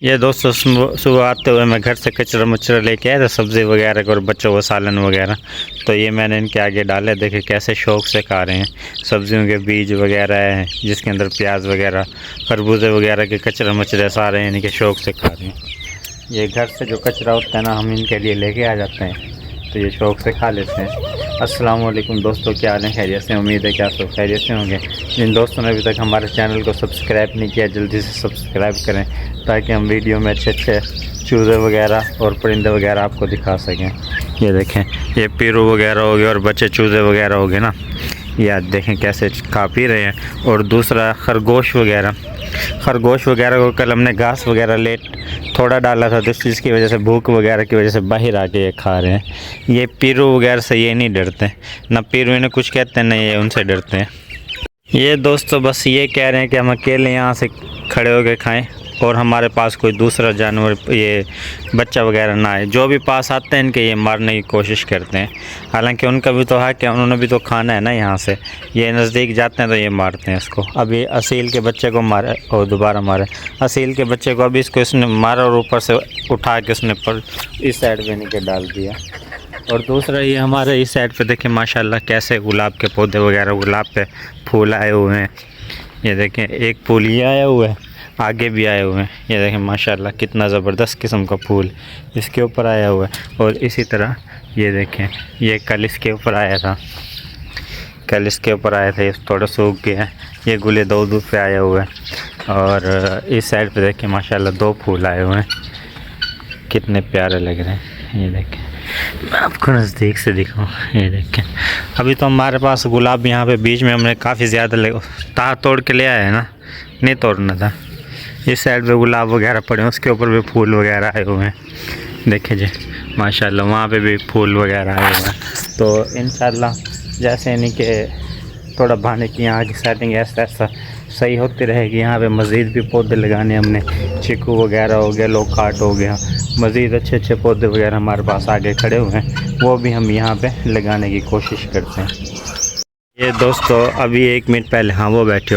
ये दोस्तों सुबह आते हुए मैं घर से कचरा मचरा लेके आया था, सब्ज़ी वगैरह और बच्चों को सालन वगैरह। तो ये मैंने इनके आगे डाले, देखे कैसे शौक़ से खा रहे हैं। सब्जियों के बीज वगैरह हैं जिसके अंदर प्याज वगैरह, खरबूजे वगैरह के कचरा मचरे सारे इनके शौक़ से खा रहे हैं। ये घर से जो कचरा होता है ना, हम इनके लिए लेके आ जाते हैं, तो ये शौक़ से खा लेते हैं। अस्सलाम वालेकुम दोस्तों, क्या हाल है? खैरियत से? उम्मीद है कि आप सब खैरियत से होंगे। जिन दोस्तों ने अभी तक हमारे चैनल को सब्सक्राइब नहीं किया, जल्दी से सब्सक्राइब करें ताकि हम वीडियो में अच्छे अच्छे चूज़े वगैरह और परिंदे वगैरह आपको दिखा सकें। ये देखें, ये पीरू वगैरह हो गए और बच्चे चूज़े वगैरह हो गए ना, ये आज देखें कैसे खा पी रहे हैं। और दूसरा खरगोश वगैरह को कल हमने घास वगैरह लेट थोड़ा डाला था, तो इस चीज़ की वजह से, भूख वगैरह की वजह से बाहर आके ये खा रहे हैं। ये पीरू वगैरह से ये नहीं डरते, ना पीरू इन्हें कुछ कहते हैं, ना ये उनसे डरते हैं। ये दोस्तों बस ये कह रहे हैं कि हम अकेले यहाँ से खड़े होकर खाएं और हमारे पास कोई दूसरा जानवर, ये बच्चा वगैरह ना आए। जो भी पास आते हैं इनके ये मारने की कोशिश करते हैं। हालांकि उनका भी तो है कि उन्होंने भी तो खाना है ना यहाँ से। ये नज़दीक जाते हैं तो ये मारते हैं इसको। अभी असील के बच्चे को मारे और दोबारा मारे असील के बच्चे को। अभी इसको इसने मारा और ऊपर से उठा के उसने पर इस साइड पे नीचे डाल दिया। और दूसरा ये हमारे इस साइड पे देखें माशाल्लाह कैसे गुलाब के पौधे वगैरह, गुलाब पे फूल आए हुए हैं। ये देखें एक फूल ये आया हुआ है, आगे भी आए हुए हैं। ये देखें माशाल्लाह कितना ज़बरदस्त किस्म का फूल इसके ऊपर आया हुआ है। और इसी तरह ये देखें, ये कल इसके ऊपर आया था, ये थोड़ा सूख गया है। ये गुले दो पे आया हुआ है। और इस साइड पे देखें माशाल्लाह 2 फूल आए हुए हैं, कितने प्यारे लग रहे हैं। ये देखें, मैं आपको नज़दीक से दिखाऊँ। ये देखें, अभी तो हमारे पास गुलाब यहाँ पे बीच में हमने काफ़ी ज़्यादा तार तोड़ के ले आया है ना, नहीं तोड़ना था। इस साइड पे गुलाब वगैरह पड़े हैं, उसके ऊपर भी फूल वगैरह आए हुए हैं। देखें जी माशाल्लाह, वहाँ पे भी फूल वगैरह आए हुए हैं। तो इंशाल्लाह जैसे यानी कि थोड़ा भाने की यहाँ की सेटिंग ऐसा सही होती रहेगी। यहाँ पे मज़ीद भी पौधे लगाने हमने, चीकू वगैरह हो गया, लोकाट हो गया, मज़ीद अच्छे अच्छे पौधे वगैरह हमारे पास आगे खड़े हुए हैं, वो भी हम यहाँ पे लगाने की कोशिश करते हैं। ये दोस्तों अभी 1 मिनट पहले, हाँ वो बैठे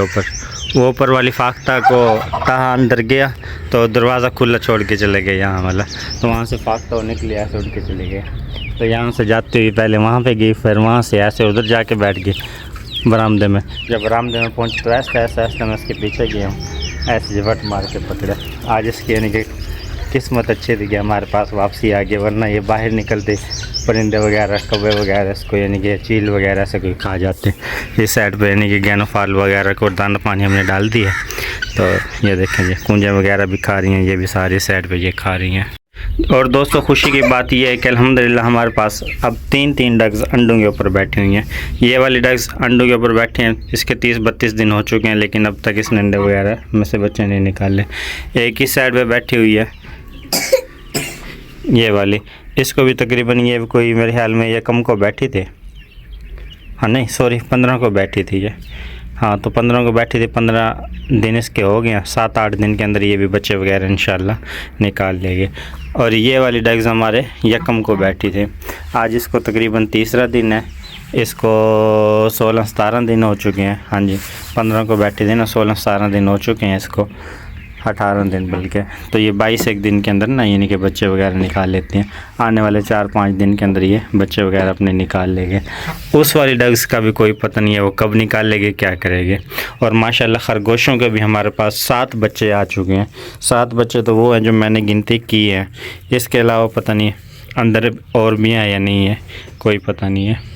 वो ऊपर वाली फाख्ता को तहा अंदर गया तो दरवाज़ा खुला छोड़ के चले गए यहाँ वाला। तो वहाँ से फाख्ता निकले, ऐसे उड़ के चले गए। तो यहाँ से जाते हुए पहले वहाँ पे गई, फिर वहाँ से ऐसे उधर जाके बैठ गई बरामदे में। जब बरामदे में पहुँच तो ऐसे मैं उसके पीछे गया हूँ, ऐसे झपट मार के पकड़े। आज इसकी यानी कि किस्मत अच्छी थी कि हमारे पास वापसी आ गई, वरना ये बाहर निकलते परिंदे वगैरह, कौवे वगैरह इसको यानी कि चील वगैरह से कोई खा जाते। इस साइड पे यानी कि गैनोफाल वगैरह को दाना पानी हमने डाल दिया। तो ये देखें जी कूंजें वगैरह भी खा रही हैं, ये भी सारी साइड पे ये खा रही हैं। और दोस्तों खुशी की बात यह है कि अल्हम्दुलिल्लाह हमारे पास अब 3 डग्स अंडों के ऊपर बैठी हुई हैं। ये वाली डग्स अंडों के ऊपर बैठे हैं, इसके 30-32 दिन हो चुके हैं, लेकिन अब तक इसने अंडे वगैरह में से बच्चे नहीं निकाले। एक ही साइड पे बैठी हुई है ये वाली, इसको भी तकरीबन ये कोई मेरे ख्याल में ये कम को बैठी थी, हाँ नहीं सॉरी 15 को बैठी थी ये, हाँ तो 15 को बैठी थी। 15 दिन इसके हो गए, 7-8 दिन के अंदर ये भी बच्चे वगैरह इंशाल्लाह निकाल लेंगे। और ये वाली डग्स हमारे यकम को बैठी थी, आज इसको तकरीबन 3रा दिन है। इसको 16-17 दिन हो चुके हैं, हाँ जी 15 को बैठी थी ना, 16-17 दिन हो चुके हैं इसको, 18 दिन बल्कि। तो ये 22 दिन के अंदर ना यानी कि बच्चे वगैरह निकाल लेती हैं। आने वाले 4-5 दिन के अंदर ये बच्चे वगैरह अपने निकाल लेंगे। उस वाली डग्स का भी कोई पता नहीं है वो कब निकाल लेंगे, क्या करेंगे। और माशाल्लाह खरगोशों के भी हमारे पास 7 बच्चे आ चुके हैं। 7 बच्चे तो वो हैं जो मैंने गिनती की है, इसके अलावा पता नहीं अंदर और भी हैं या नहीं है, कोई पता नहीं है।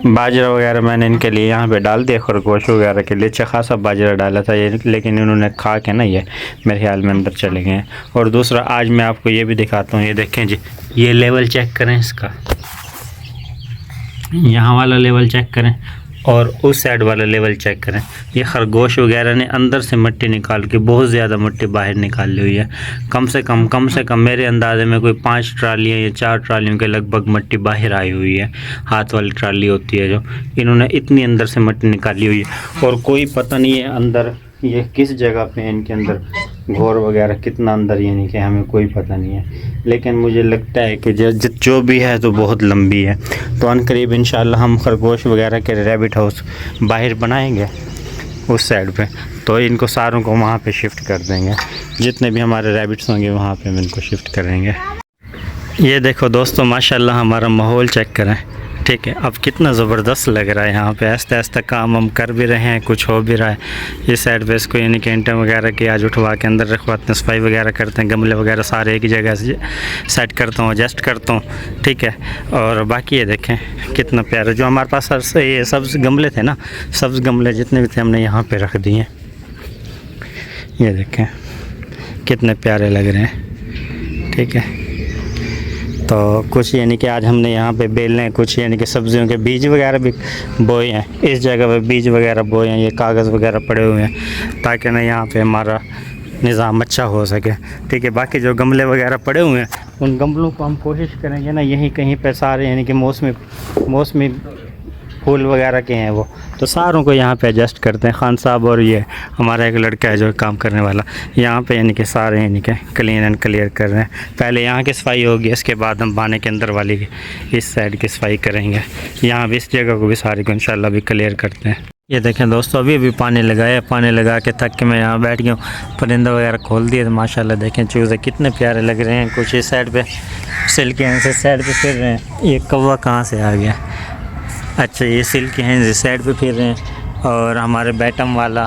बाजरा वगैरह मैंने इनके लिए यहाँ पे डाल दिया, खरगोश वगैरह के लिए अच्छा खासा बाजरा डाला था ये, लेकिन इन्होंने खा के ना ये मेरे ख्याल में अंदर चले गए हैं। और दूसरा आज मैं आपको ये भी दिखाता हूँ, ये देखें जी, ये लेवल चेक करें इसका, यहाँ वाला लेवल चेक करें और उस साइड वाला लेवल चेक करें। ये खरगोश वगैरह ने अंदर से मिट्टी निकाल के बहुत ज़्यादा मिट्टी बाहर निकाल ली हुई है। कम से कम मेरे अंदाजे में कोई 5 ट्रालियाँ या 4 ट्रालियों के लगभग मिट्टी बाहर आई हुई है। हाथ वाली ट्राली होती है जो, इन्होंने इतनी अंदर से मिट्टी निकाली हुई है। और कोई पता नहीं है अंदर ये किस जगह पे है, इनके अंदर घोर वगैरह कितना अंदर, यानी कि हमें कोई पता नहीं है। लेकिन मुझे लगता है कि जो भी है तो बहुत लंबी है। तो अनकरीब इंशाल्लाह हम खरगोश वगैरह के रैबिट हाउस बाहर बनाएंगे उस साइड पे, तो इनको सारों को वहाँ पे शिफ्ट कर देंगे। जितने भी हमारे रैबिट्स होंगे वहाँ पे हम इनको शिफ्ट करेंगे। ये देखो दोस्तों, माशाल्लाह हमारा माहौल चेक करें, ठीक है। अब कितना ज़बरदस्त लग रहा है यहाँ पे। आस्ते आस्ते काम हम कर भी रहे हैं, कुछ हो भी रहा है। इस साइड पे इसको यानी कि ईंटें वगैरह की आज उठवा के अंदर रखवाते हैं, सफाई वगैरह करते हैं, गमले वगैरह सारे एक ही जगह से सेट करता हूँ, एडजस्ट करता हूँ, ठीक है। और बाकी ये देखें कितना प्यारा, जो हमारे पास ये सब्ज़ गमले थे ना, सब्ज़ गमले जितने भी थे हमने यहाँ पर रख दिए। ये देखें कितने प्यारे लग रहे हैं, ठीक है। तो कुछ यानी कि आज हमने यहाँ पे बेल हैं, कुछ यानी कि सब्जियों के बीज वगैरह भी बोए हैं। इस जगह पे बीज वगैरह बोए हैं, ये कागज़ वगैरह पड़े हुए हैं ताकि ना यहाँ पे हमारा निज़ाम अच्छा हो सके, ठीक है। बाकी जो गमले वगैरह पड़े हुए हैं उन गमलों को हम कोशिश करेंगे ना यहीं कहीं पे सारे यानी कि मौसमी फूल वगैरह के हैं वो, तो सारों को यहाँ पे एडजस्ट करते हैं। खान साहब और ये हमारा एक लड़का है जो काम करने वाला, यहाँ पे यानी कि सारे यानी कि क्लीन एंड क्लियर कर रहे हैं। पहले यहाँ की सफाई होगी, इसके बाद हम बाने के अंदर वाली इस साइड की सफाई करेंगे। यहाँ भी इस जगह को भी सारी को इंशाल्लाह भी क्लियर करते हैं। ये देखें दोस्तों, अभी पानी लगाया, पानी लगा के थक के मैं यहाँ बैठ गया हूँ। परिंदा वगैरह खोल दिए तो माशाल्लाह देखें चूज़े कितने प्यारे लग रहे हैं। कुछ इस साइड पर सिल्की हैं, इस साइड पर फिर रहे हैं। ये कौवा कहाँ से आ गया? अच्छा, ये सिल्की हैं इस साइड पे फिर रहे हैं, और हमारे बैटम वाला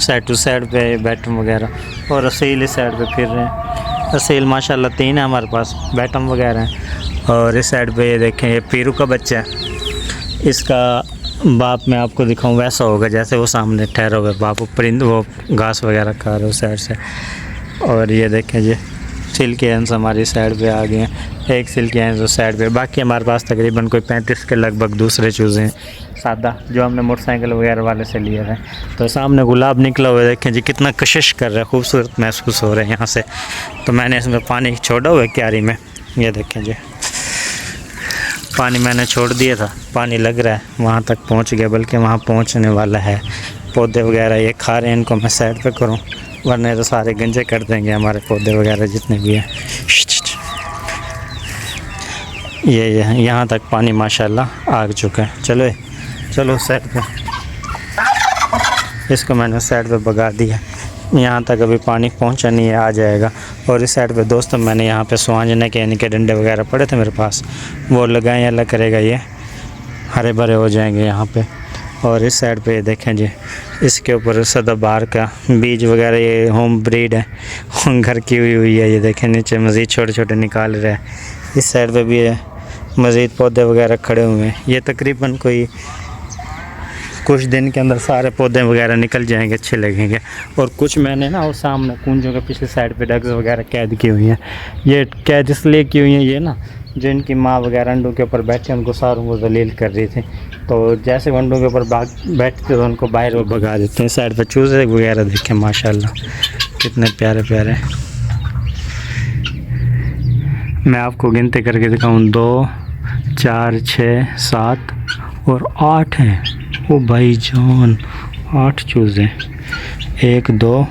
साइड टू साइड पे बैटम वगैरह, और असील इस साइड पे फिर रहे हैं। असील माशाल्लाह 3 है हमारे पास, बैटम वगैरह हैं। और इस साइड पे ये देखें, ये पीरू का बच्चा है। इसका बाप मैं आपको दिखाऊं वैसा होगा जैसे वो सामने ठहरा हुआ है बाप, परिंद वो घास वगैरह खा रहे उस साइड से। और ये देखें जी सिल्की हैंस हमारी साइड पे आ गए हैं, एक सिल्की हैंस उस साइड पे। बाकी हमारे पास तकरीबन कोई 35 के लगभग दूसरे चूज़े हैं सादा, जो हमने मोटरसाइकिल वगैरह वाले से लिए हैं। तो सामने गुलाब निकला हुआ है, देखें जी कितना कशिश कर रहा है, खूबसूरत महसूस हो रहा है यहाँ से। तो मैंने इसमें पानी छोड़ा हुआ है क्यारी में, ये देखें जी पानी मैंने छोड़ दिया था, पानी लग रहा है, वहाँ तक पहुँच गया, बल्कि वहाँ पहुँचने वाला है। पौधे वगैरह ये खा रहे हैं, इनको मैं साइड पे करूँ वरना तो सारे गंजे कर देंगे हमारे पौधे वगैरह जितने भी हैं। ये यहाँ तक पानी माशाल्लाह आ चुका है। चलो साइड पे, इसको मैंने साइड पे भगा दिया। यहाँ तक अभी पानी पहुँचा नहीं है, आ जाएगा। और इस साइड पे दोस्तों मैंने यहाँ पे सुहांजने के यानी कि डंडे वगैरह पड़े थे मेरे पास, वो लगाए, अल्लाह करेगा ये हरे भरे हो जाएंगे यहाँ पे। और इस साइड पे देखें जी, इसके ऊपर सदाबहार का बीज वगैरह, ये होम ब्रीड है, घर की हुई है। ये देखें नीचे मज़ीद छोटे छोटे निकाल रहे हैं। इस साइड पे भी है, मज़ीद पौधे वगैरह खड़े हुए हैं। ये तकरीबन कोई कुछ दिन के अंदर सारे पौधे वगैरह निकल जाएंगे, अच्छे लगेंगे। और कुछ मैंने ना वो सामने कुंजों के पिछले साइड पे डग्स वगैरह कैद की हुई हैं। ये कैद इसलिए की हुई हैं, ये ना जो इनकी माँ वगैरह अंडों के ऊपर बैठे उनको सारों को जलील कर रही थी, तो जैसे अंडों के ऊपर बैठते तो उनको बाहर वो भगा देते हैं। साइड पर चूज़े वगैरह देखें माशाल्लाह कितने प्यारे प्यारे। मैं आपको गिनती करके दिखाऊँ, 2 4 6 7 और 8 हैं। ओ भाई जान, 8 चूज़े, 1 2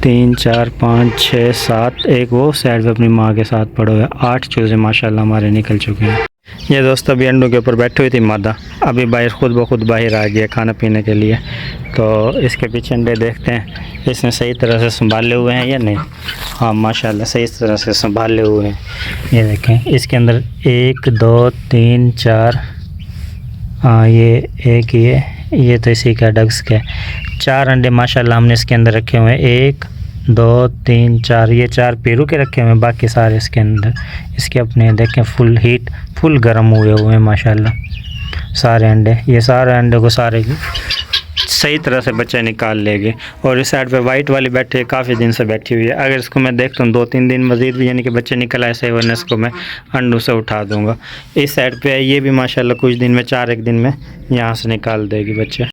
3 4 5 6 7, एक वो साइड पे अपनी माँ के साथ पड़े हुए, 8 चूज़े माशाल्लाह हमारे निकल चुके हैं। ये दोस्तों अभी अंडों के ऊपर बैठी हुई थी मादा, अभी बाहर खुद ब खुद बाहर आ गया खाना पीने के लिए। तो इसके पीछे अंडे देखते हैं इसने सही तरह से संभाले हुए हैं या नहीं। हाँ माशाल्लाह सही तरह से संभाले हुए हैं। ये देखें इसके अंदर 1 2 3 4, हाँ ये एक ये तो इसी का डग्स के 4 अंडे माशाल्लाह हमने इसके अंदर रखे हुए हैं। 1 2 3 4, ये 4 पेरू के रखे हुए हैं, बाकी सारे इसके अंदर इसके अपने देखें फुल गर्म हुए हैं माशाल्लाह सारे अंडे। ये सारे अंडे को सारे सही तरह से बच्चे निकाल लेंगे। और इस साइड पे वाइट वाली बैठी है, काफ़ी दिन से बैठी हुई है। अगर इसको मैं देखता हूँ 2-3 दिन मज़ीद भी यानी कि बच्चे निकल आए सही, वरना इसको मैं अंडों से उठा दूँगा। इस साइड पे ये भी माशाल्लाह कुछ दिन में 4 एक दिन में यहाँ से निकाल देगी बच्चे।